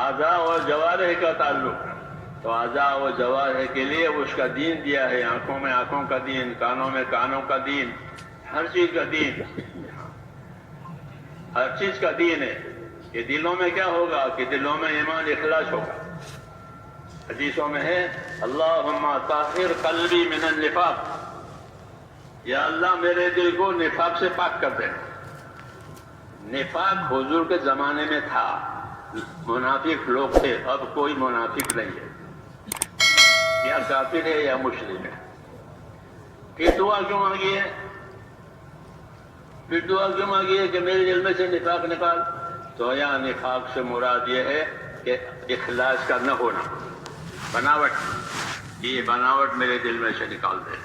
اعضاء اور جوارح کا تعلق، تو اعضاء و جوارح کے لیے اس کا دین دیا ہے، آنکھوں میں آنکھوں کا دین، کانوں میں کانوں کا دین، ہر چیز کا دین، ہر چیز کا دین ہے۔ کہ دلوں میں کیا ہوگا کہ دلوں میں ایمان اخلاص ہوگا۔ حدیثوں میں ہے اللہم طہر قلبی من النفاق، یا اللہ میرے دل کو نفاق سے پاک کر دے۔ نفاق حضور کے زمانے میں تھا، منافق لوگ تھے، اب کوئی منافق نہیں ہے، یا کافر ہے یا مشرک ہے۔ پھر دعا کیوں مانگی ہے؟ پھر دعا کیوں مانگی ہے کہ میرے دل میں سے نفاق نکال؟ تو یا نفاق سے مراد یہ ہے کہ اخلاص کا نہ ہونا، بناوٹ، یہ بناوٹ میرے دل میں سے نکال دے۔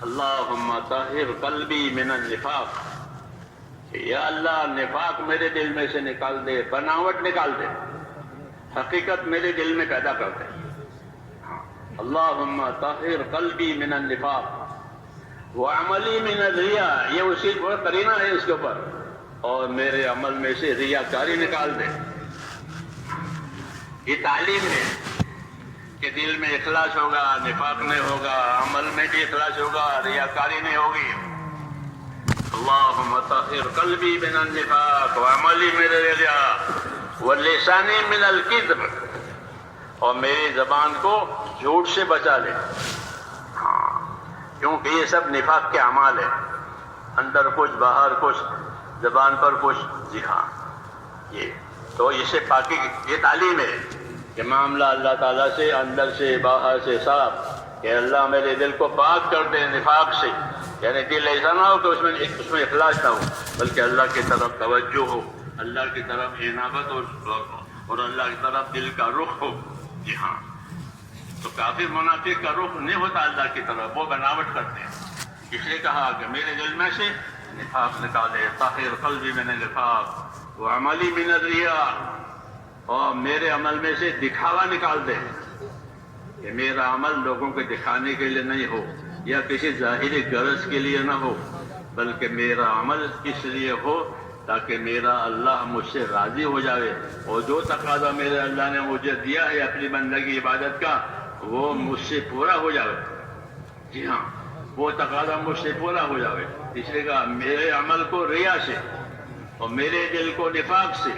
اللہم طہر قلبی من النفاق، یا اللہ نفاق میرے دل میں سے نکال دے، بناوٹ نکال دے، حقیقت میرے دل میں پیدا کر دے۔ اللہم طہر قلبی من النفاق وعملی من الریا، یہ اسی پر قرینہ ہے اس کے اوپر، اور میرے عمل میں سے ریاکاری نکال دے۔ یہ تعلیم ہے کہ دل میں اخلاص ہوگا، نفاق نہیں ہوگا، عمل میں بھی اخلاص ہوگا، ریاکاری نہیں ہوگی۔ اللہم طہر قلبی من النفاق وعملی من الریا ولسانی من الکذب، اور میری زبان کو جھوٹ سے بچا لے، کیونکہ یہ سب نفاق کے اعمال ہیں، اندر کچھ باہر کچھ، زبان پر کچھ، جی ہاں، یہ تو اسے پاکی، یہ تعلیم ہے کہ معاملہ اللہ تعالیٰ سے اندر سے باہر سے صاف، کہ اللہ میرے دل کو پاک کر دے نفاق سے، یعنی دل ایسا نہ ہو کہ اس میں اخلاص نہ ہو، بلکہ اللہ کی طرف توجہ ہو، اللہ کی طرف انابت اور اللہ کی طرف دل کا رخ ہو۔ جی ہاں، تو کافر منافق کا رخ نہیں ہوتا اللہ کی طرف، وہ بناوٹ کرتے ہیں۔ اس لیے کہا کہ میرے دل میں سے نفاق نکالے، طاہر قلبی من النفاق وعملی من الریا، اور میرے عمل میں سے دکھاوا نکال دے، کہ میرا عمل لوگوں کے دکھانے کے لیے نہیں ہو یا کسی ظاہری غرض کے لیے نہ ہو، بلکہ میرا عمل اس لیے ہو تاکہ میرا اللہ مجھ سے راضی ہو جائے، اور جو تقاضا میرے اللہ نے مجھے دیا ہے اپنی بندگی عبادت کا، وہ مجھ سے پورا ہو جائے۔ جی ہاں، وہ تقاضا مجھ سے پورا ہو جائے۔ اس لیے کہا میرے عمل کو ریا سے، اور میرے دل کو نفاق سے،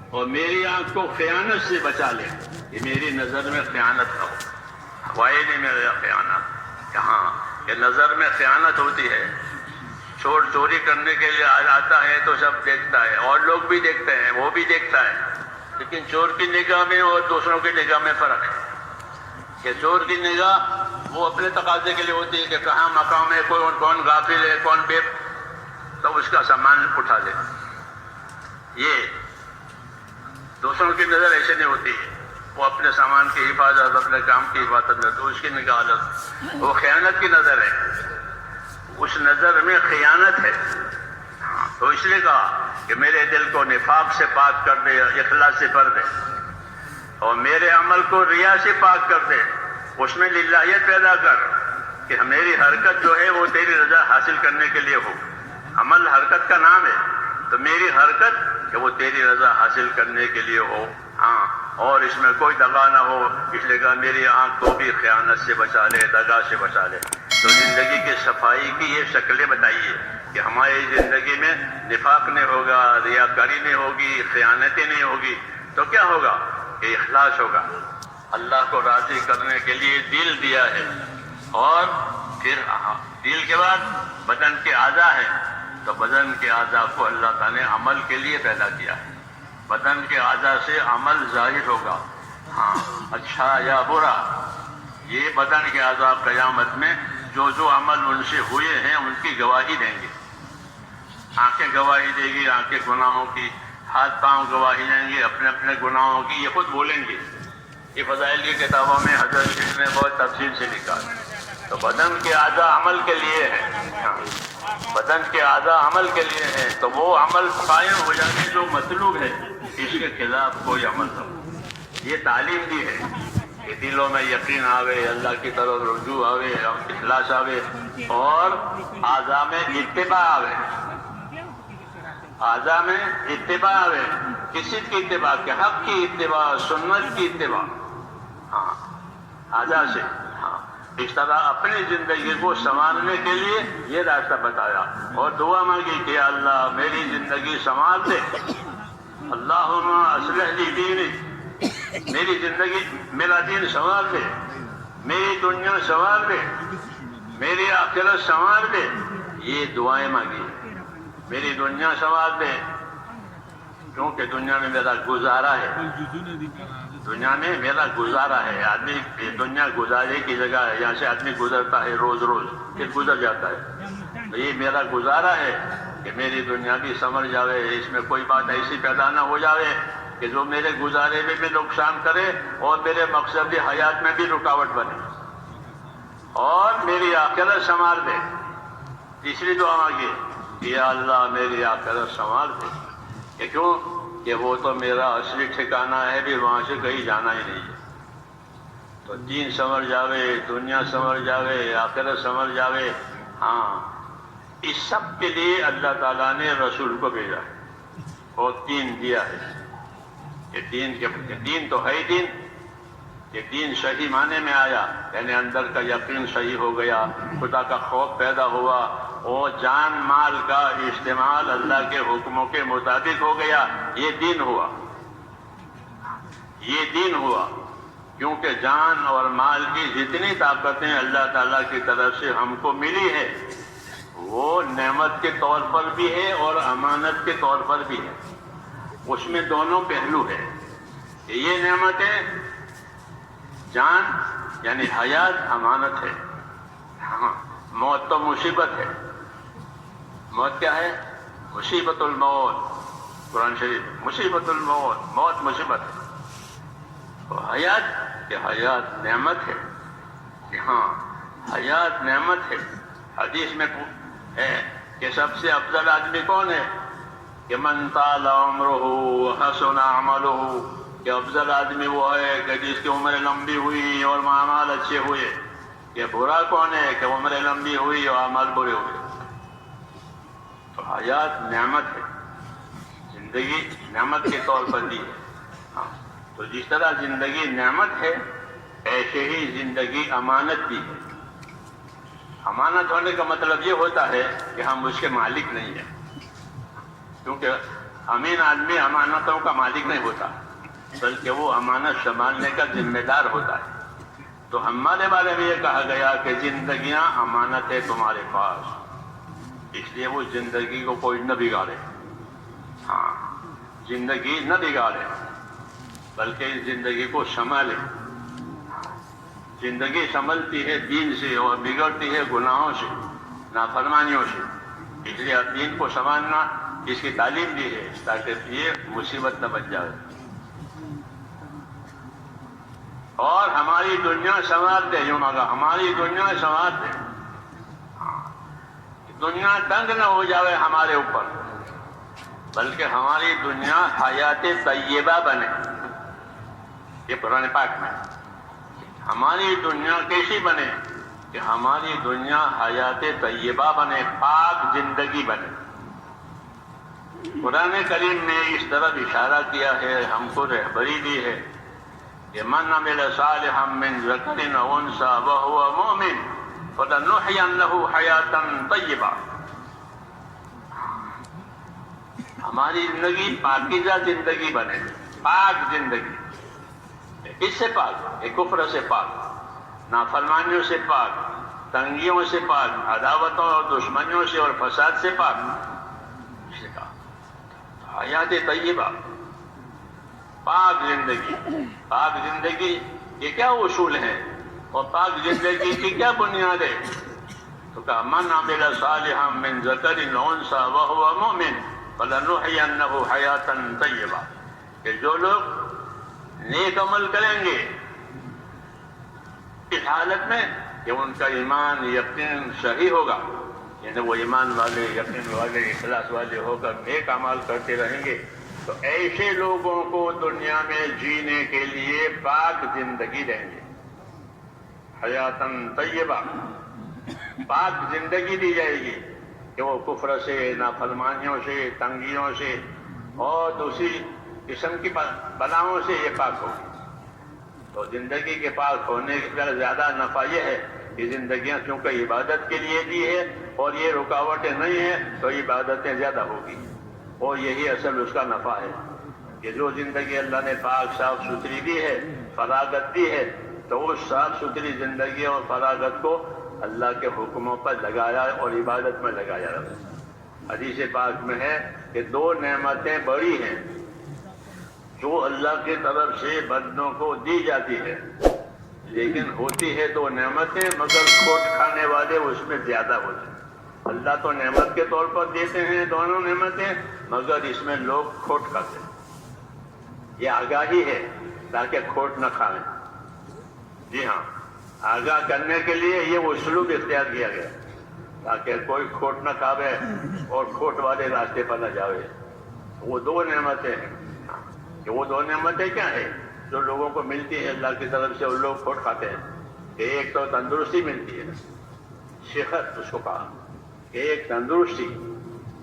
اور میری آنکھ کو خیانت سے بچا لے، کہ میری نظر میں خیانت نہ ہو۔ وائے نہیں میرے خیانت، کہاں کہ نظر میں خیانت ہوتی ہے۔ چور چوری کرنے کے لیے آتا ہے تو سب دیکھتا ہے، اور لوگ بھی دیکھتے ہیں، وہ بھی دیکھتا ہے، لیکن چور کی نگاہ میں اور دوسروں کی نگاہ میں فرق ہے۔ کہ چور کی نگاہ وہ اپنے تقاضے کے لیے ہوتی ہے کہ کہاں مقام ہے، کون غافل ہے، کون بے، تو اس کا سامان اٹھا لے۔ یہ دوسروں کی نظر ایسے نہیں ہوتی ہے، وہ اپنے سامان کی حفاظت، اپنے کام کی حفاظت میں، تو اس کی نگاہ الگ، وہ خیانت کی نظر ہے، اس نظر میں خیانت ہے۔ تو اس لیے کہا کہ میرے دل کو نفاق سے پاک کر دے، اخلاص سے بھر دے، اور میرے عمل کو ریا سے پاک کر دے، اس میں للہیت پیدا کر، کہ میری حرکت جو ہے وہ تیری رضا حاصل کرنے کے لیے ہو۔ عمل حرکت کا نام ہے، تو میری حرکت کہ وہ تیری رضا حاصل کرنے کے لیے ہو، ہاں، اور اس میں کوئی دغا نہ ہو۔ اس لیے کہا میری آنکھ کو بھی خیانت سے بچا لے، دغا سے بچا لے۔ تو زندگی کی صفائی کی یہ شکلیں بتائیے کہ ہماری زندگی میں نفاق نہیں ہوگا، ریاکاری نہیں ہوگی، خیانتیں نہیں ہوگی، تو کیا ہوگا کہ اخلاص ہوگا۔ اللہ کو راضی کرنے کے لیے دل دیا ہے، اور پھر دل کے بعد بدن کے اعضاء ہیں، تو بدن کے اعضاء کو اللہ تعالیٰ نے عمل کے لیے پیدا کیا ہے۔ بدن کے اعضاء سے عمل ظاہر ہوگا، ہاں، اچھا یا برا۔ یہ بدن کے اعضاء قیامت میں جو عمل ان سے ہوئے ہیں ان کی گواہی دیں گے۔ آنکھیں گواہی دے گی آنکھیں گناہوں کی، ہاتھ پاؤں گواہی دیں گے اپنے اپنے گناہوں کی، یہ خود بولیں گے۔ یہ فضائل کی کتابوں میں حضرت شیخ نے بہت تفصیل سے لکھا ہے۔ تو بدن کے اعضاء عمل کے لیے ہیں، بدن کے اعضاء عمل کے لیے ہیں، تو وہ عمل قائم ہو جانے جو مطلوب ہے، اس کے خلاف کوئی عمل نہ ہو۔ یہ تعلیم دی ہے کہ دلوں میں یقین آوے، اللہ کی طرف رجوع آوے، اخلاص آوے، اور اعضاء میں اتباع آوے، اعضاء میں اتباع آوے۔ کسی کی اتباع کے حق کی اتباع، سنت کی اتباع، ہاں آجا سے، ہاں اس طرح اپنی زندگی کو سنوارنے کے لیے یہ راستہ بتایا اور دعا مانگی کہ اللہ میری زندگی سنوار دے، اللہم اصلح لی دینی، میری زندگی میرا دین سنوار دے، میری دنیا سنوار دے، میری آخرت سنوار دے، یہ دعائیں مانگی، میری دنیا سنوار دے کیونکہ دنیا میں میرا گزارا ہے، دنیا میں میرا گزارا ہے، آدمی دنیا گزارے کی جگہ ہے، یہاں سے آدمی گزرتا ہے روز روز پھر گزر جاتا ہے، تو یہ میرا گزارا ہے کہ میری دنیا بھی سمجھ جاوے، اس میں کوئی بات ایسی پیدا نہ ہو جاوے کہ جو میرے گزارے میں بھی نقصان کرے اور میرے مقصدی حیات میں بھی رکاوٹ بنے، اور میری آخرت سنوار دے۔ تیسری دعا مانگی کہ یا اللہ میری آخرت سنوار دے، کہ کیوں کہ وہ تو میرا اصلی ٹھکانہ ہے بھی، وہاں سے کہیں جانا ہی نہیں ہے، تو دین سنور جاوے، دنیا سنور جاوے، آخرت سنور جاوے۔ ہاں اس سب کے لیے اللہ تعالیٰ نے رسول کو بھیجا ہے اور دین دیا ہے، یہ دین تو ہے ہی دین، یہ دین صحیح معنی میں آیا، یعنی اندر کا یقین صحیح ہو گیا، خدا کا خوف پیدا ہوا اور جان مال کا استعمال اللہ کے حکموں کے مطابق ہو گیا، یہ دین ہوا، یہ دین ہوا، کیونکہ جان اور مال کی جتنی طاقتیں اللہ تعالیٰ کی طرف سے ہم کو ملی ہے وہ نعمت کے طور پر بھی ہے اور امانت کے طور پر بھی ہے، اس میں دونوں پہلو ہے کہ یہ نعمتیں جان یعنی حیات امانت ہے، ہاں موت تو مصیبت ہے، موت کیا ہے؟ مصیبت الموت، قرآن شریف مصیبت الموت، موت مصیبت ہے، اور حیات کہ حیات نعمت ہے، کہ ہاں حیات نعمت ہے۔ حدیث میں ہے کہ سب سے افضل آدمی کون ہے؟ کہ من طال عمرہ وحسن عملہ، کہ افضل آدمی وہ ہے کہ جس کی عمر لمبی ہوئی اور اعمال اچھے ہوئے، کہ برا کون ہے؟ کہ عمر لمبی ہوئی اور اعمال برے ہوئے۔ تو حیات نعمت ہے، زندگی نعمت کے طور پر دی ہے، ہاں تو جس طرح زندگی نعمت ہے ایسے ہی زندگی امانت بھی ہے۔ امانت ہونے کا مطلب یہ ہوتا ہے کہ ہم اس کے مالک نہیں ہیں، کیونکہ امین آدمی امانتوں کا مالک نہیں ہوتا بلکہ وہ امانت سنبھالنے کا ذمہ دار ہوتا ہے۔ تو ہمارے بارے میں یہ کہا گیا کہ زندگیاں امانت ہے تمہارے پاس، اس لیے وہ زندگی کو کوئی نہ بگاڑے، ہاں زندگی نہ بگاڑے بلکہ زندگی کو سنبھالے۔ زندگی سنبھلتی ہے دین سے اور بگڑتی ہے گناہوں سے، نافرمانیوں سے، اس لیے دین کو سنبھالنا اس کی تعلیم دی ہے تاکہ یہ مصیبت نہ بن جائے، اور ہماری دنیا سنوار دے، یوں مانگا ہماری دنیا سنوار دے، دنیا تنگ نہ ہو جائے ہمارے اوپر بلکہ ہماری دنیا حیات طیبہ بنے۔ یہ قرآن پاک میں ہماری دنیا کیسی بنے؟ کہ ہماری دنیا حیات طیبہ بنے، پاک زندگی بنے۔ قرآن کریم نے اس طرف اشارہ کیا ہے، ہم کو رہبری دی ہے کہ من عمل صالحا من ذکر او انثی وهو مؤمن فلنحینہ حیاتا طیبہ۔ ہماری زندگی پاکیزہ زندگی بنے، پاک زندگی، اس سے پاک، کفر سے پاک، نافرمانیوں سے پاک، تنگیوں سے پاک، عداوتوں اور دشمنیوں سے اور فساد سے پاک، اس نے کہا حیات طیبہ، پاک زندگی۔ پاک زندگی یہ کیا اصول ہیں اور پاک زندگی کی کیا بنیاد ہے؟ تو کہا من عمل صالحا من ذکر او انثی وهو مؤمن فلنحینہ حیاتا طیبہ، کہ جو لوگ نیک عمل کریں گے اس حالت میں کہ ان کا ایمان یقین صحیح ہوگا، یعنی وہ ایمان والے، یقین والے، اخلاص والے ہو کر نیک اعمال کرتے رہیں گے، تو ایسے لوگوں کو دنیا میں جینے کے لیے پاک زندگی دیں گے، حیاتاً طیبہ، پاک زندگی دی جائے گی کہ وہ کفر سے، نافرمانیوں سے، تنگیوں سے اور دوسری قسم کی بلاؤں سے یہ پاک ہوگی. تو زندگی کے پاک ہونے کا زیادہ نفع یہ ہے کہ زندگیاں چونکہ عبادت کے لیے دی ہے اور یہ رکاوٹیں نہیں ہیں تو عبادتیں زیادہ ہوگی. اور یہی اصل اس کا نفع ہے کہ جو زندگی اللہ نے پاک صاف ستھری دی ہے، فراغت دی ہے، تو اس صاف ستھری زندگی اور فراغت کو اللہ کے حکموں پر لگایا اور عبادت میں لگایا. حدیث پاک میں ہے کہ 2 نعمتیں بڑی ہیں جو اللہ کی طرف سے بندوں کو دی جاتی ہے، لیکن ہوتی ہے 2 نعمتیں مگر کھوٹ کھانے والے اس میں زیادہ ہوتے ہیں. اللہ تو نعمت کے طور پر دیتے ہیں دونوں نعمتیں، مگر اس میں لوگ کھوٹ کھاتے ہیں. یہ آگاہی ہے تاکہ کھوٹ نہ کھائیں. جی ہاں، آگاہ کرنے کے لیے یہ اسلوب اختیار کیا گیا تاکہ کوئی کھوٹ نہ کھاوے اور کھوٹ والے راستے پر نہ جاوے. وہ 2 نعمتیں ہیں کہ وہ 2 نعمتیں کیا ہیں جو لوگوں کو ملتی ہیں اللہ کی طرف سے اور لوگ کھوٹ کھاتے ہیں. کہ ایک تو تندرستی ملتی ہے، صحت اس کو کہا کہ ایک تندرستی،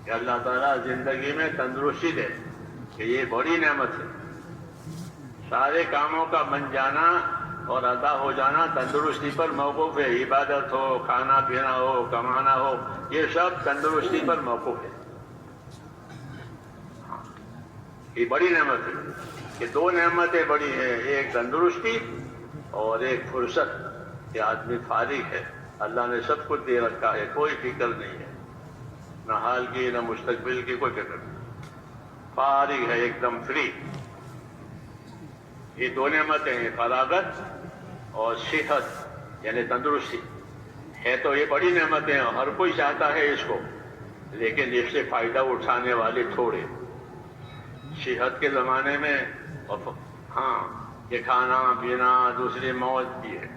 کہ اللہ تعالیٰ زندگی میں تندرستی دے، کہ یہ بڑی نعمت ہے. سارے کاموں کا بن جانا اور ادا ہو جانا تندرستی پر موقوف ہے. عبادت ہو، کھانا پینا ہو، کمانا ہو، یہ سب تندرستی پر موقوف ہے. یہ بڑی نعمت ہے کہ 2 نعمتیں بڑی ہیں، ایک تندرستی اور ایک فرصت کہ آدمی فارغ ہے. اللہ نے سب کچھ دے رکھا ہے، کوئی فکر نہیں ہے، نہ حال کی نہ مستقبل کی کوئی فکر نہیں، فارغ ہے ایک دم فری. یہ 2 نعمتیں ہیں، فراغت اور صحت یعنی تندرستی ہے. تو یہ بڑی نعمتیں ہیں، ہر کوئی چاہتا ہے اس کو، لیکن اس سے فائدہ اٹھانے والے تھوڑے. صحت کے زمانے میں ہاں یہ کھانا پینا دوسری موج بھی ہے،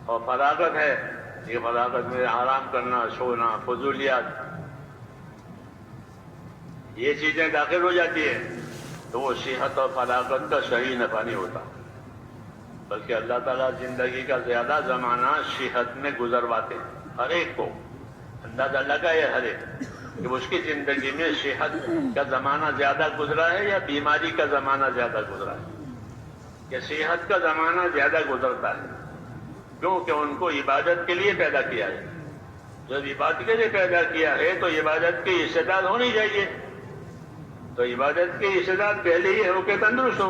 اور فراغت ہے یہ فراغت میں آرام کرنا، سونا، فضولیات، یہ چیزیں داخل ہو جاتی ہیں تو وہ صحت اور فراغت کا صحیح نفع نہیں ہوتا. بلکہ اللہ تعالیٰ زندگی کا زیادہ زمانہ صحت میں گزرواتے ہیں. ہر ایک کو اندازہ لگا ہے ہر ایک کہ اس کی زندگی میں صحت کا زمانہ زیادہ گزرا ہے یا بیماری کا زمانہ زیادہ گزرا ہے. کہ صحت کا زمانہ زیادہ گزرتا ہے کیونکہ ان کو عبادت کے لیے پیدا کیا ہے. جب عبادت کے لیے پیدا کیا ہے تو عبادت کی استعداد ہونی چاہیے. تو عبادت کی استعداد پہلے ہی ہو کہ تندرست ہو،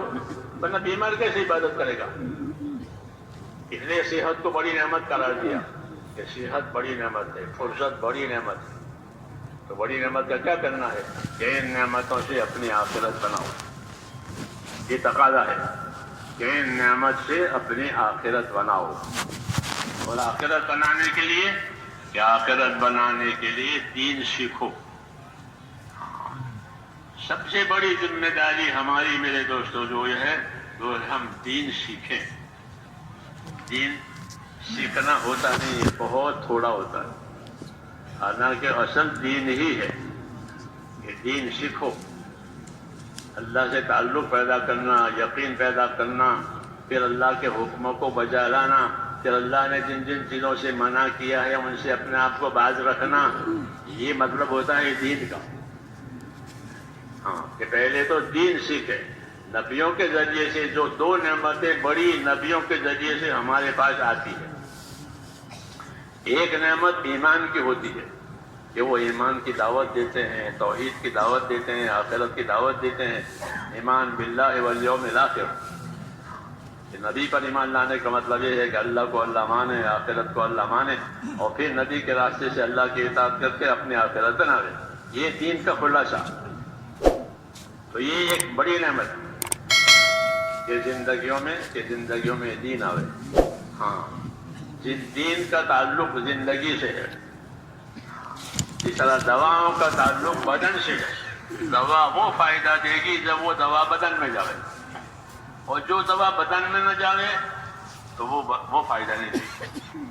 ورنہ بیمار کیسے عبادت کرے گا. اس لیے صحت کو بڑی نعمت قرار دیا کہ صحت بڑی نعمت ہے، فرصت بڑی نعمت ہے. تو بڑی نعمت کا کیا کرنا ہے کہ ان نعمتوں سے اپنی آخرت بناؤ. یہ تقاضا ہے کہ ان نعمت سے اپنی آخرت بناؤ. اور آخرت بنانے کے لیے دین سیکھو. سب سے بڑی ذمہ داری ہماری میرے دوستوں جو یہ ہے وہ ہم دین سیکھیں. دین سیکھنا ہوتا نہیں ہے، بہت تھوڑا ہوتا ہے. حالانکہ اصل دین ہی ہے کہ دین سیکھو. اللہ سے تعلق پیدا کرنا، یقین پیدا کرنا، پھر اللہ کے حکموں کو بجا لانا، پھر اللہ نے جن جن چیزوں سے منع کیا ہے ان سے اپنے آپ کو باز رکھنا. یہ مطلب ہوتا ہے دین کا. ہاں کہ پہلے تو دین سیکھے. نبیوں کے ذریعے سے جو 2 نعمتیں بڑی نبیوں کے ذریعے سے ہمارے پاس آتی ہے. ایک نعمت ایمان کی ہوتی ہے کہ وہ ایمان کی دعوت دیتے ہیں، توحید کی دعوت دیتے ہیں، آخرت کی دعوت دیتے ہیں. ایمان باللہ والیوم الاخر، کہ نبی پر ایمان لانے کا مطلب یہ ہے کہ اللہ کو اللہ مانے، آخرت کو اللہ مانے، اور پھر نبی کے راستے سے اللہ کی اطاعت کر کے اپنی آخرت بناوے. یہ دین کا خلاصہ. تو یہ ایک بڑی نعمت کہ زندگیوں میں دین آوے. ہاں دین کا تعلق زندگی سے ہے. اس طرح دواؤں کا تعلق بدن سے ہے. دوا وہ فائدہ دے گی جب وہ دوا بدن میں جاوے، اور جو دوا بدن میں نہ جاوے تو وہ فائدہ نہیں دے گی.